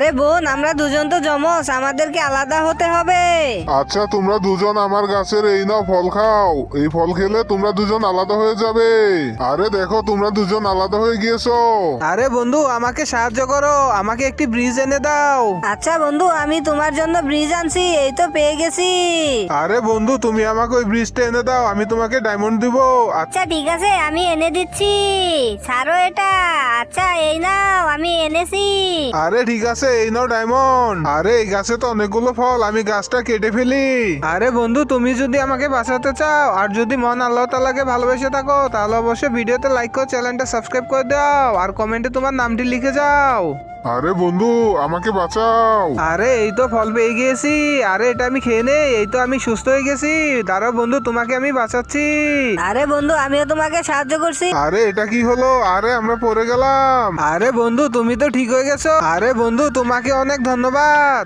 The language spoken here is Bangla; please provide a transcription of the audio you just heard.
আরে বোন, আমরা দুজন তো জমজ, আমাদেরকে আলাদা হতে হবে। আচ্ছা তোমরা দুজন আমার গাছের এই নাও ফল খাও, এই ফল খেলে তোমরা দুজন আলাদা হয়ে যাবে। আরে দেখো তোমরা দুজন আলাদা হয়ে গিয়েছো। আরে বন্ধু, আমাকে সাহায্য করো, আমাকে একটি ব্রিজ এনে দাও। আচ্ছা বন্ধু, আমি তোমার জন্য ব্রিজ আনছি, এই তো পেয়ে গেছি। আরে বন্ধু, তুমি আমাকে ওই ব্রিজটা এনে দাও, আমি তোমাকে ডায়মন্ড দিব। আচ্ছা ঠিক আছে, আমি এনে দিচ্ছি, ছাড়ো এটা। আচ্ছা এই নাও, আমি এনেছি। আরে ঠিক আছে, এই নাও ডায়মন্ড। আরে এই গাছে তো অনেকগুলো ফল, আমি গাছটা কেটে ফেলি। আরে বন্ধু, তুমি যদি আমাকে বাঁচাতে চাও আর যদি মন আল্লাহ তাআলাকে ভালোবেসে থাকো, তাহলে অবশ্যই ভিডিওতে লাইক করো, চ্যানেলটা সাবস্ক্রাইব করে দাও আর কমেন্টে তোমার নামটি লিখে যাও। আরে বন্ধু আমাকে বাঁচাও। আরে এই তো ফল পেয়ে গিয়েছি। আরে এটা আমি খেয়ে নেই, এই তো আমি সুস্থ হয়ে গেছি। দাঁড়াও বন্ধু, তোমাকে আমি বাঁচাচ্ছি। আরে বন্ধু, আমিও তোমাকে সাহায্য করছি। আরে এটা কি হলো? আরে আমরা পড়ে গেলাম। আরে বন্ধু, তুমি তো ঠিক হয়ে গেছো। আরে বন্ধু, তোমাকে অনেক ধন্যবাদ।